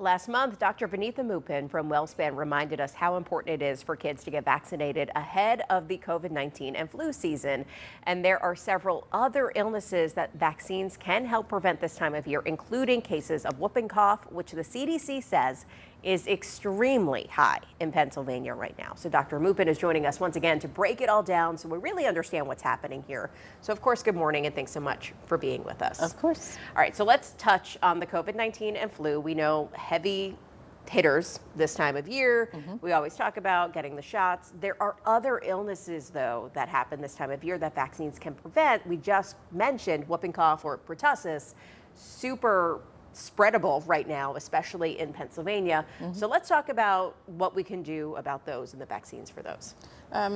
last month, Dr. Vinitha Moopen from WellSpan reminded us how important it is for kids to get vaccinated ahead of the COVID-19 and flu season. And there are several other illnesses that vaccines can help prevent this time of year, including cases of whooping cough, which the CDC says is extremely high in Pennsylvania right now. So Dr. Moopen is joining us once again to break it all down so we really understand what's happening here. So of course, good morning and thanks so much for being with us. Of course. All right, so let's touch on the COVID-19 and flu. We know heavy hitters this time of year. We always talk about getting the shots. There are other illnesses, though, that happen this time of year that vaccines can prevent. We just mentioned whooping cough or pertussis, super spreadable right now, especially in Pennsylvania. So let's talk about what we can do about those and the vaccines for those.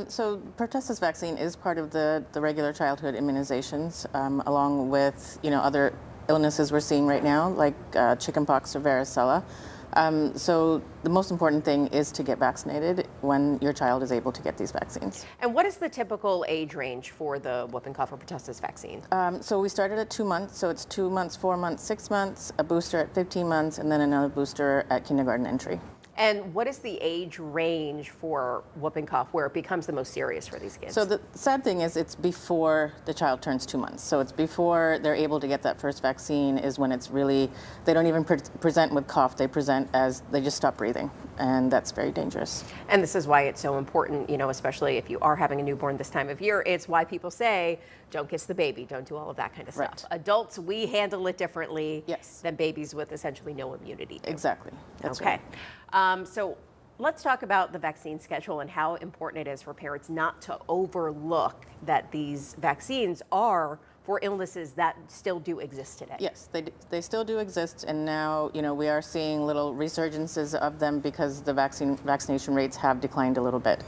So pertussis vaccine is part of the regular childhood immunizations, along with other illnesses we're seeing right now, like chickenpox or varicella. So the most important thing is to get vaccinated when your child is able to get these vaccines. And what is the typical age range for the whooping cough or pertussis vaccine? So we started at 2 months, so it's 2 months, 4 months, 6 months, a booster at 15 months, and then another booster at kindergarten entry. And what is the age range for whooping cough where it becomes the most serious for these kids? So the sad thing is it's before the child turns 2 months. So it's before they're able to get that first vaccine is when it's really, they don't even present with cough, they present as they just stop breathing. And that's very dangerous. And this is why it's so important, especially if you are having a newborn this time of year. It's why people say, don't kiss the baby, don't do all of that kind of stuff. Right. Adults, we handle it differently Yes. than babies with essentially no immunity do. Exactly. That's okay. right. So let's talk about the vaccine schedule and how important it is for parents not to overlook that these vaccines are for illnesses that still do exist today. Yes, they still do exist, and now we are seeing little resurgences of them because the vaccination rates have declined a little bit.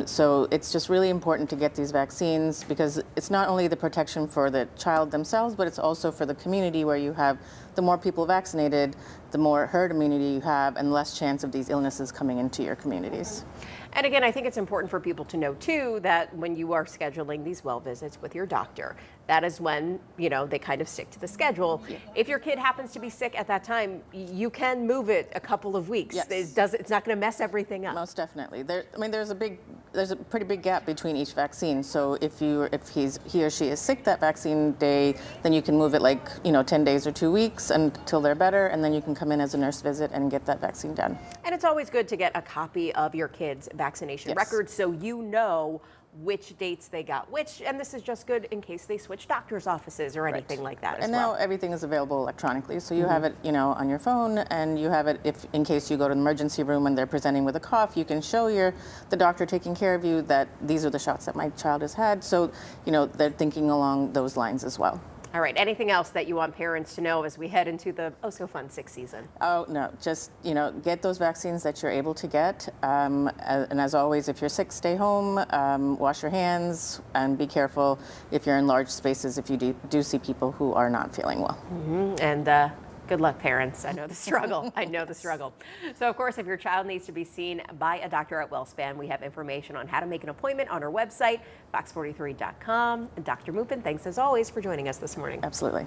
So it's just really important to get these vaccines because it's not only the protection for the child themselves, but it's also for the community where you have the more people vaccinated, the more herd immunity you have and less chance of these illnesses coming into your communities. And again, I think it's important for people to know too that when you are scheduling these well visits with your doctor, that is when, they kind of stick to the schedule. Yeah. If your kid happens to be sick at that time, you can move it a couple of weeks. Yes. It's not going to mess everything up. Most definitely. There's a pretty big gap between each vaccine. So if he or she is sick that vaccine day, then you can move it 10 days or 2 weeks until they're better, and then you can come in as a nurse visit and get that vaccine done. And it's always good to get a copy of your kid's vaccination Yes. record so you know which dates they got which, and this is just good in case they switch doctor's offices or anything like that as well. And now everything is available electronically, so you have it, on your phone, and you have it if in case you go to the emergency room and they're presenting with a cough, you can show the doctor taking care of you that these are the shots that my child has had. So, they're thinking along those lines as well. All right, anything else that you want parents to know as we head into the oh-so-fun 6 season? Oh, no, just, get those vaccines that you're able to get. And as always, if you're sick, stay home, wash your hands, and be careful if you're in large spaces if you do see people who are not feeling well. And good luck, parents. I know the struggle. I know the struggle. So, of course, if your child needs to be seen by a doctor at WellSpan, we have information on how to make an appointment on our website, fox43.com. And Dr. Moopen, thanks as always for joining us this morning. Absolutely.